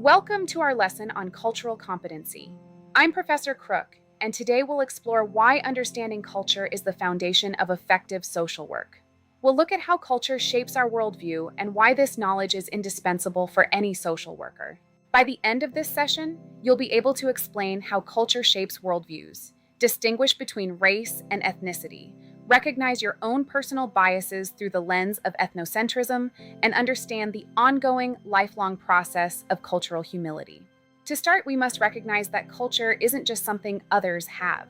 Welcome to our lesson on cultural competency. I'm Professor Crook, and today we'll explore why understanding culture is the foundation of effective social work. We'll look at how culture shapes our worldview and why this knowledge is indispensable for any social worker. By the end of this session, you'll be able to explain how culture shapes worldviews, distinguish between race and ethnicity, recognize your own personal biases through the lens of ethnocentrism, and understand the ongoing, lifelong process of cultural humility. To start, we must recognize that culture isn't just something others have.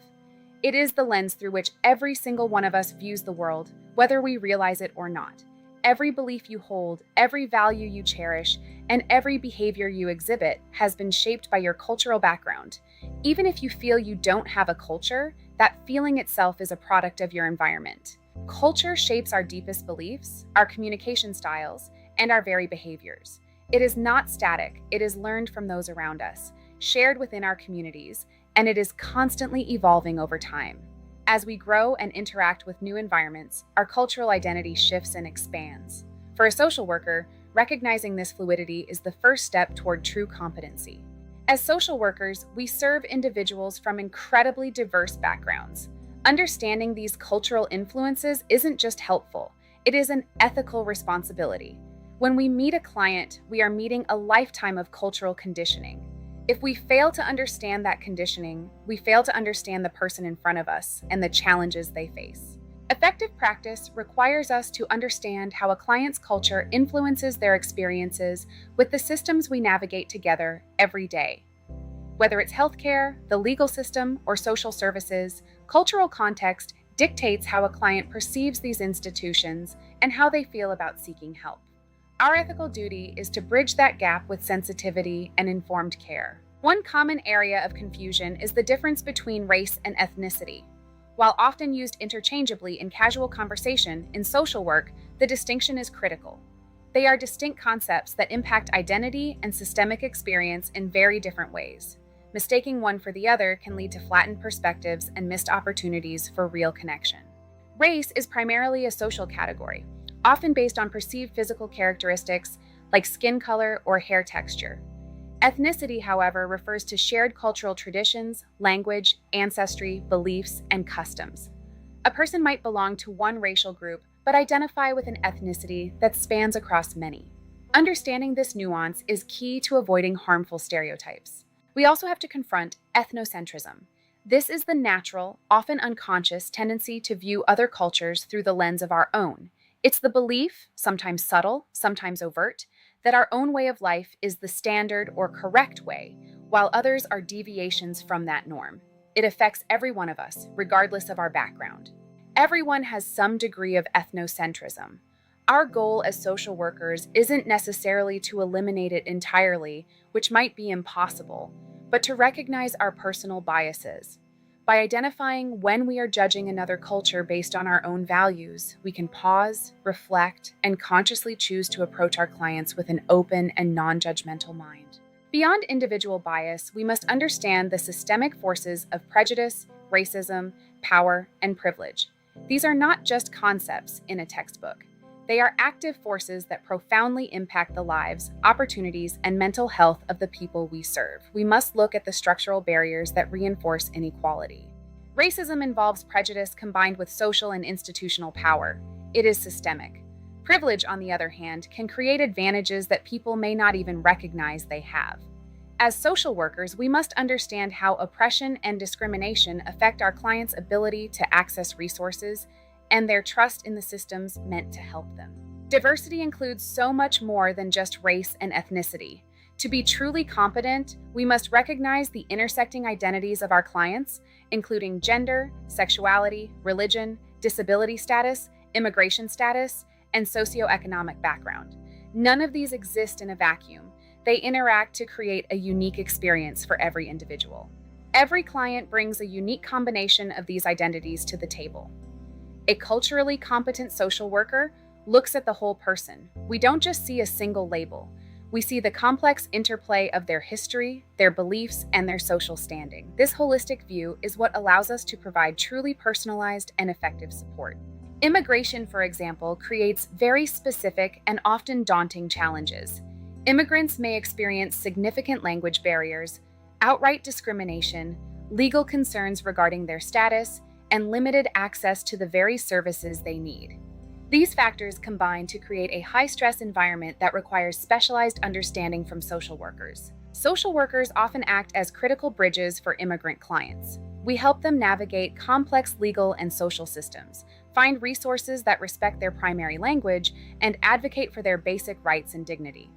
It is the lens through which every single one of us views the world, whether we realize it or not. Every belief you hold, every value you cherish, and every behavior you exhibit has been shaped by your cultural background. Even if you feel you don't have a culture, that feeling itself is a product of your environment. Culture shapes our deepest beliefs, our communication styles, and our very behaviors. It is not static, it is learned from those around us, shared within our communities, and it is constantly evolving over time. As we grow and interact with new environments, our cultural identity shifts and expands. For a social worker, recognizing this fluidity is the first step toward true competency. As social workers, we serve individuals from incredibly diverse backgrounds. Understanding these cultural influences isn't just helpful, it is an ethical responsibility. When we meet a client, we are meeting a lifetime of cultural conditioning. If we fail to understand that conditioning, we fail to understand the person in front of us and the challenges they face. Effective practice requires us to understand how a client's culture influences their experiences with the systems we navigate together every day. Whether it's healthcare, the legal system, or social services, cultural context dictates how a client perceives these institutions and how they feel about seeking help. Our ethical duty is to bridge that gap with sensitivity and informed care. One common area of confusion is the difference between race and ethnicity. While often used interchangeably in casual conversation, in social work, the distinction is critical. They are distinct concepts that impact identity and systemic experience in very different ways. Mistaking one for the other can lead to flattened perspectives and missed opportunities for real connection. Race is primarily a social category, often based on perceived physical characteristics like skin color or hair texture. Ethnicity, however, refers to shared cultural traditions, language, ancestry, beliefs, and customs. A person might belong to one racial group, but identify with an ethnicity that spans across many. Understanding this nuance is key to avoiding harmful stereotypes. We also have to confront ethnocentrism. This is the natural, often unconscious tendency to view other cultures through the lens of our own. It's the belief, sometimes subtle, sometimes overt, that our own way of life is the standard or correct way, while others are deviations from that norm. It affects every one of us, regardless of our background. Everyone has some degree of ethnocentrism. Our goal as social workers isn't necessarily to eliminate it entirely, which might be impossible, but to recognize our personal biases. By identifying when we are judging another culture based on our own values, we can pause, reflect, and consciously choose to approach our clients with an open and non-judgmental mind. Beyond individual bias, we must understand the systemic forces of prejudice, racism, power, and privilege. These are not just concepts in a textbook. They are active forces that profoundly impact the lives, opportunities, and mental health of the people we serve. We must look at the structural barriers that reinforce inequality. Racism involves prejudice combined with social and institutional power. It is systemic. Privilege, on the other hand, can create advantages that people may not even recognize they have. As social workers, we must understand how oppression and discrimination affect our clients' ability to access resources and their trust in the systems meant to help them. Diversity includes so much more than just race and ethnicity. To be truly competent, we must recognize the intersecting identities of our clients, including gender, sexuality, religion, disability status, immigration status, and socioeconomic background. None of these exist in a vacuum. They interact to create a unique experience for every individual. Every client brings a unique combination of these identities to the table. A culturally competent social worker looks at the whole person. We don't just see a single label. We see the complex interplay of their history, their beliefs, and their social standing. This holistic view is what allows us to provide truly personalized and effective support. Immigration, for example, creates very specific and often daunting challenges. Immigrants may experience significant language barriers, outright discrimination, legal concerns regarding their status, and limited access to the very services they need. These factors combine to create a high-stress environment that requires specialized understanding from social workers. Social workers often act as critical bridges for immigrant clients. We help them navigate complex legal and social systems, find resources that respect their primary language, and advocate for their basic rights and dignity.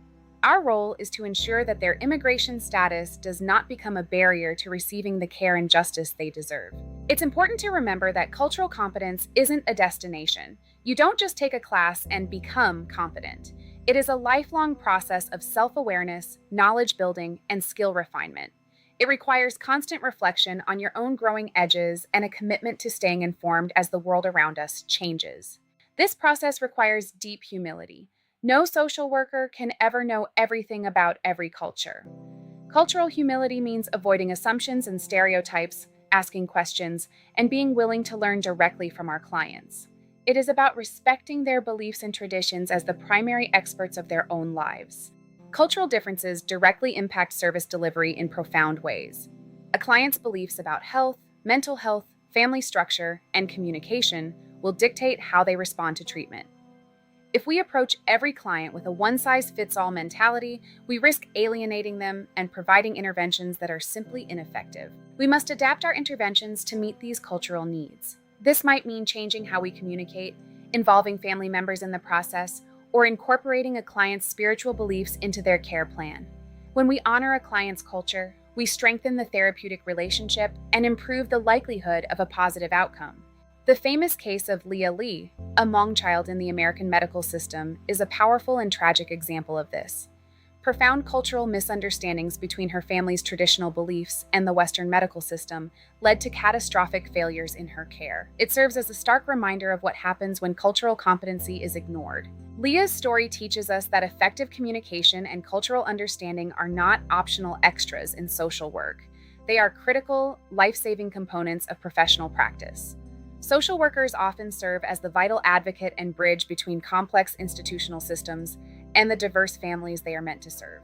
Our role is to ensure that their immigration status does not become a barrier to receiving the care and justice they deserve. It's important to remember that cultural competence isn't a destination. You don't just take a class and become competent. It is a lifelong process of self-awareness, knowledge building, and skill refinement. It requires constant reflection on your own growing edges and a commitment to staying informed as the world around us changes. This process requires deep humility. No social worker can ever know everything about every culture. Cultural humility means avoiding assumptions and stereotypes, asking questions, and being willing to learn directly from our clients. It is about respecting their beliefs and traditions as the primary experts of their own lives. Cultural differences directly impact service delivery in profound ways. A client's beliefs about health, mental health, family structure, and communication will dictate how they respond to treatment. If we approach every client with a one-size-fits-all mentality, we risk alienating them and providing interventions that are simply ineffective. We must adapt our interventions to meet these cultural needs. This might mean changing how we communicate, involving family members in the process, or incorporating a client's spiritual beliefs into their care plan. When we honor a client's culture, we strengthen the therapeutic relationship and improve the likelihood of a positive outcome. The famous case of Leah Lee, a Hmong child in the American medical system, is a powerful and tragic example of this. Profound cultural misunderstandings between her family's traditional beliefs and the Western medical system led to catastrophic failures in her care. It serves as a stark reminder of what happens when cultural competency is ignored. Leah's story teaches us that effective communication and cultural understanding are not optional extras in social work. They are critical, life-saving components of professional practice. Social workers often serve as the vital advocate and bridge between complex institutional systems and the diverse families they are meant to serve.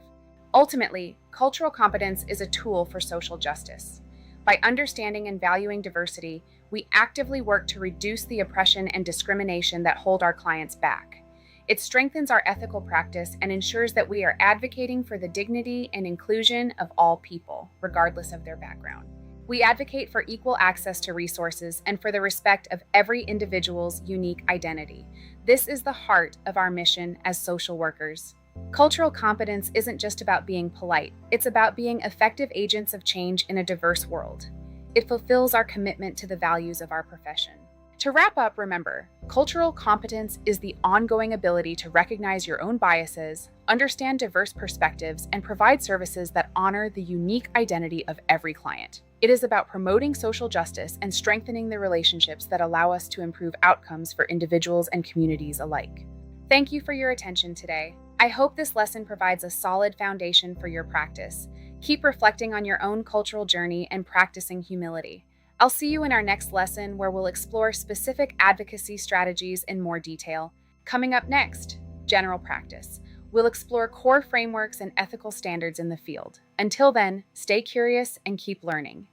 Ultimately, cultural competence is a tool for social justice. By understanding and valuing diversity, we actively work to reduce the oppression and discrimination that hold our clients back. It strengthens our ethical practice and ensures that we are advocating for the dignity and inclusion of all people, regardless of their background. We advocate for equal access to resources and for the respect of every individual's unique identity. This is the heart of our mission as social workers. Cultural competence isn't just about being polite, it's about being effective agents of change in a diverse world. It fulfills our commitment to the values of our profession. To wrap up, remember, cultural competence is the ongoing ability to recognize your own biases, understand diverse perspectives, and provide services that honor the unique identity of every client. It is about promoting social justice and strengthening the relationships that allow us to improve outcomes for individuals and communities alike. Thank you for your attention today. I hope this lesson provides a solid foundation for your practice. Keep reflecting on your own cultural journey and practicing humility. I'll see you in our next lesson where we'll explore specific advocacy strategies in more detail. Coming up next, general practice. We'll explore core frameworks and ethical standards in the field. Until then, stay curious and keep learning.